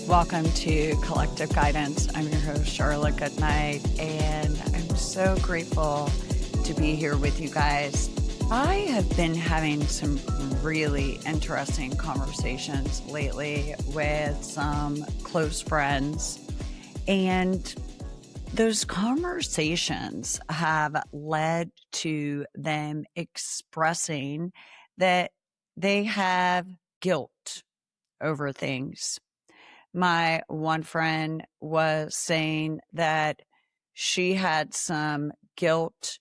Welcome to Collective Guidance. I'm your host, Charla Goodnight, and I'm so grateful to be here with you guys. I have been having some really interesting conversations lately with some close friends, and those conversations have led to them expressing that they have guilt over things. My one friend was saying that she had some guilt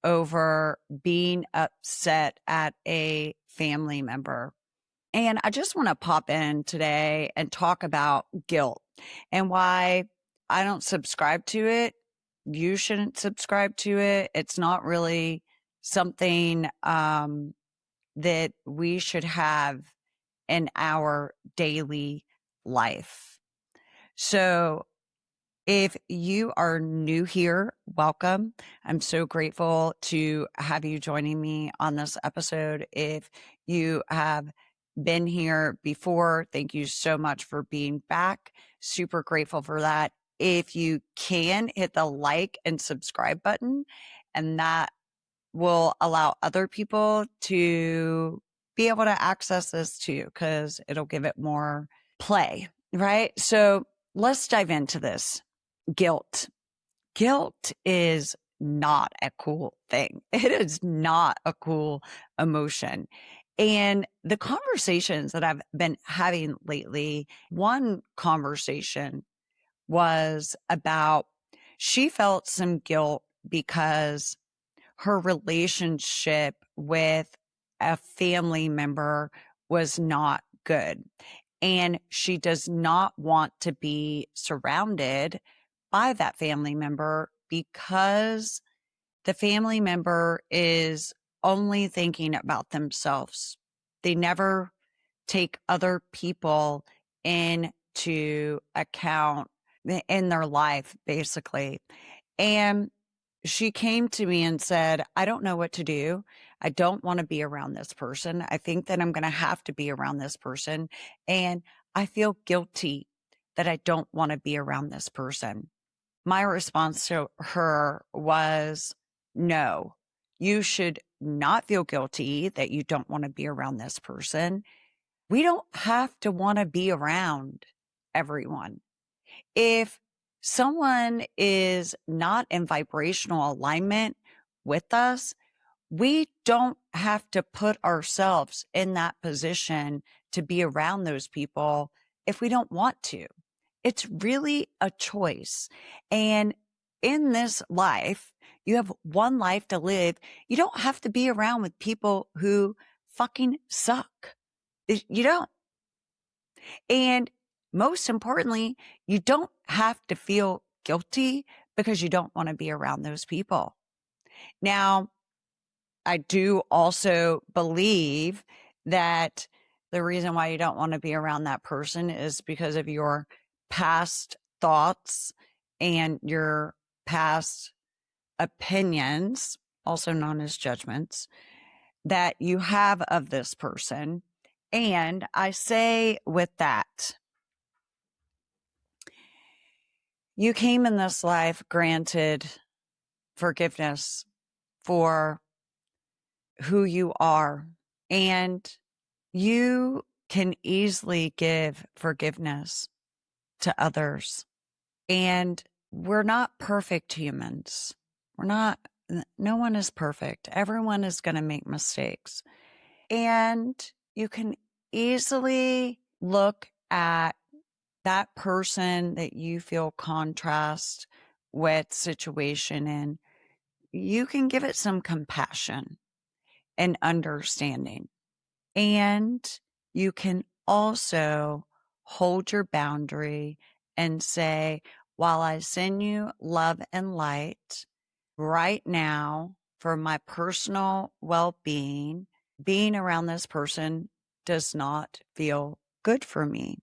over being upset at a family member. And I just want to pop in today and talk about guilt and why I don't subscribe to it. You shouldn't subscribe to it. It's not really something that we should have in our daily life. So if you are new here, welcome. I'm so grateful to have you joining me on this episode. If you have been here before, thank you so much for being back. Super grateful for that. If you can, hit the like and subscribe button, and that will allow other people to be able to access this too, because it'll give it more play, right? So let's dive into this. Guilt. Guilt is not a cool thing. It is not a cool emotion. And the conversations that I've been having lately, one conversation was about she felt some guilt because her relationship with a family member was not good. And she does not want to be surrounded by that family member because the family member is only thinking about themselves. They never take other people into account in their life, basically. And she came to me and said, I don't know what to do. I don't want to be around this person. I think that I'm going to have to be around this person. And I feel guilty that I don't want to be around this person. My response to her was, no, you should not feel guilty that you don't want to be around this person. We don't have to want to be around everyone. If someone is not in vibrational alignment with us, we don't have to put ourselves in that position to be around those people if we don't want to. It's really a choice. And in this life, you have one life to live. You don't have to be around with people who fucking suck. You don't. And most importantly, you don't have to feel guilty because you don't want to be around those people. Now, I do also believe that the reason why you don't want to be around that person is because of your past thoughts and your past opinions, also known as judgments, that you have of this person. And I say with that, you came in this life granted forgiveness for who you are, and you can easily give forgiveness to others. And we're not perfect humans. No one is perfect. Everyone is going to make mistakes. And you can easily look at that person that you feel contrast with situation in. You can give it some compassion and understanding. And you can also hold your boundary and say, while I send you love and light right now for my personal well-being, being around this person does not feel good for me.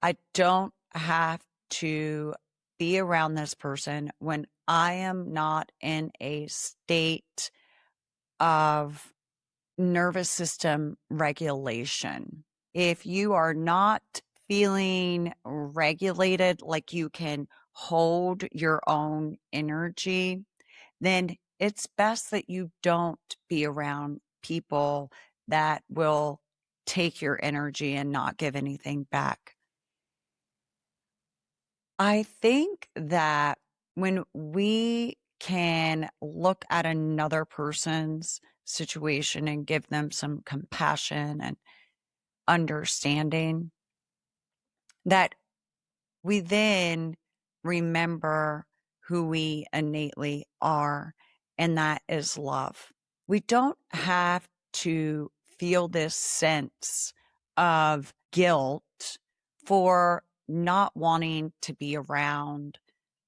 I don't have to be around this person when I am not in a state of nervous system regulation. If you are not feeling regulated, like you can hold your own energy, then it's best that you don't be around people that will take your energy and not give anything back. I think that when we can look at another person's situation and give them some compassion and understanding, that we then remember who we innately are, and that is love. We don't have to feel this sense of guilt for not wanting to be around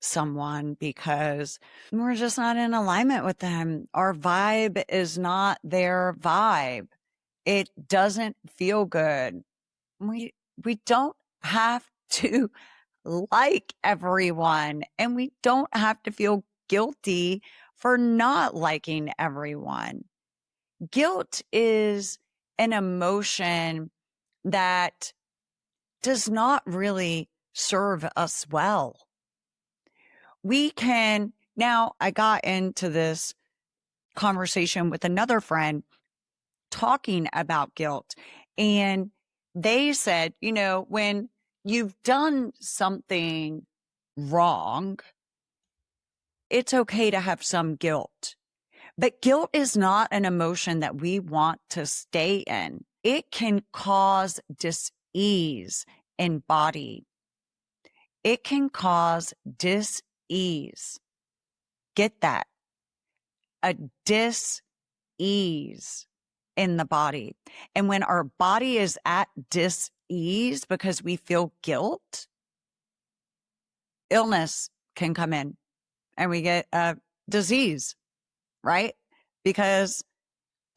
someone because we're just not in alignment with them. Our vibe is not their vibe. It doesn't feel good. We don't have to like everyone, and we don't have to feel guilty for not liking everyone. Guilt is an emotion that does not really serve us well. I got into this conversation with another friend talking about guilt, and they said, when you've done something wrong, it's okay to have some guilt. But guilt is not an emotion that we want to stay in. It can cause dis-ease in body. It can cause dis-ease. Get that? A dis-ease in the body. And when our body is at dis-ease because we feel guilt, illness can come in and we get a disease, right? Because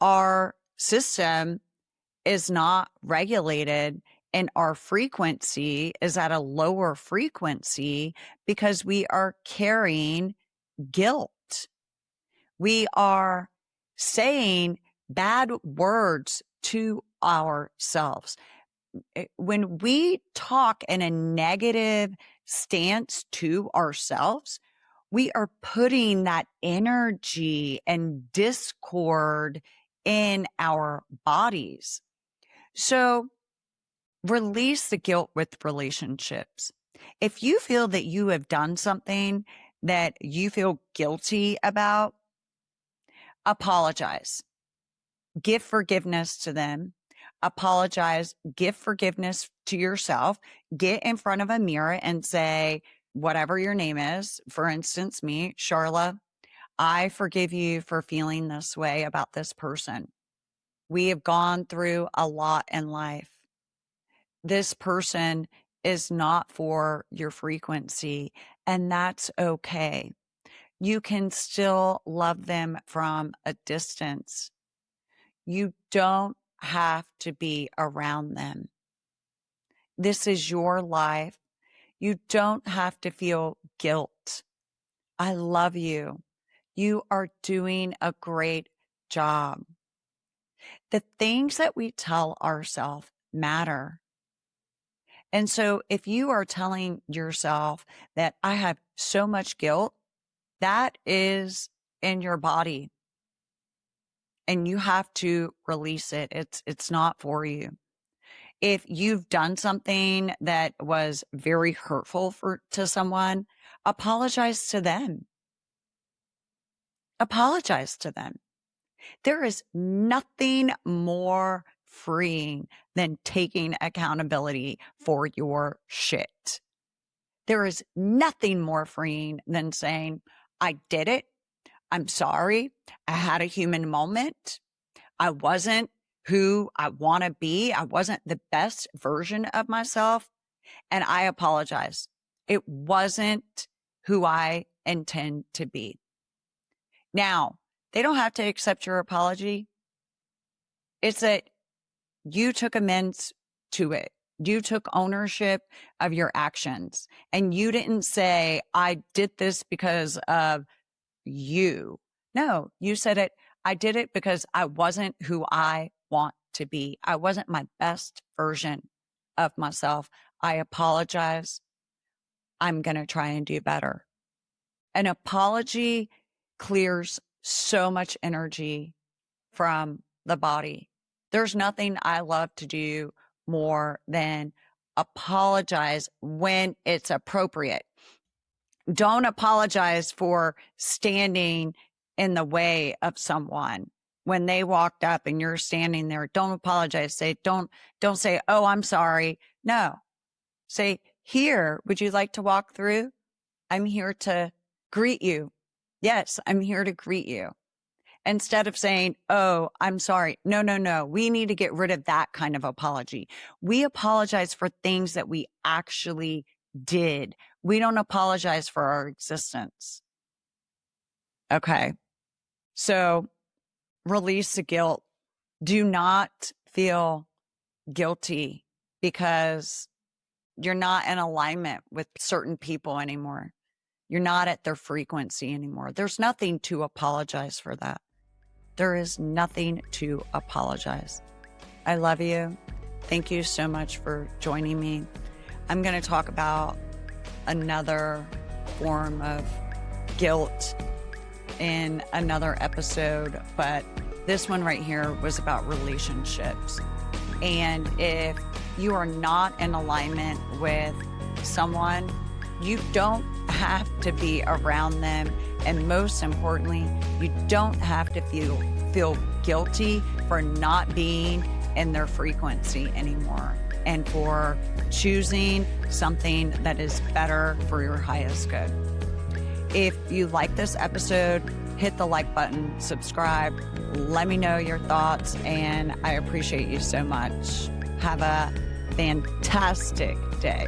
our system is not regulated and our frequency is at a lower frequency because we are carrying guilt. We are saying bad words to ourselves. When we talk in a negative stance to ourselves, we are putting that energy and discord in our bodies. So release the guilt with relationships. If you feel that you have done something that you feel guilty about, apologize. Give forgiveness to them. Apologize. Give forgiveness to yourself. Get in front of a mirror and say, whatever your name is, for instance, me, Charla, I forgive you for feeling this way about this person. We have gone through a lot in life. This person is not for your frequency, and that's okay. You can still love them from a distance. You don't have to be around them. This is your life. You don't have to feel guilt. I love you. You are doing a great job. The things that we tell ourselves matter. And so if you are telling yourself that I have so much guilt, that is in your body and you have to release it. It's not for you. If you've done something that was very hurtful to someone, apologize to them. Apologize to them. There is nothing more freeing than taking accountability for your shit. There is nothing more freeing than saying, I did it. I'm sorry. I had a human moment. I wasn't who I want to be. I wasn't the best version of myself. And I apologize. It wasn't who I intend to be. Now, they don't have to accept your apology. It's that you took amends to it. You took ownership of your actions and you didn't say, I did this because of you. No, you said it. I did it because I wasn't who I want to be. I wasn't my best version of myself. I apologize. I'm going to try and do better. An apology clears so much energy from the body. There's nothing I love to do more than apologize when it's appropriate. Don't apologize for standing in the way of someone. When they walked up and you're standing there, don't apologize. Don't say, oh, I'm sorry. No. Say, here, would you like to walk through? I'm here to greet you. Yes, I'm here to greet you. Instead of saying, oh, I'm sorry. No. We need to get rid of that kind of apology. We apologize for things that we actually did. We don't apologize for our existence. Okay. So release the guilt. Do not feel guilty because you're not in alignment with certain people anymore. You're not at their frequency anymore. There's nothing to apologize for that. There is nothing to apologize. I love you. Thank you so much for joining me. I'm going to talk about another form of guilt in another episode, but this one right here was about relationships. And if you are not in alignment with someone, you don't have to be around them. And most importantly, you don't have to feel guilty for not being in their frequency anymore and for choosing something that is better for your highest good. If you like this episode, hit the like button, subscribe, let me know your thoughts, and I appreciate you so much. Have a fantastic day.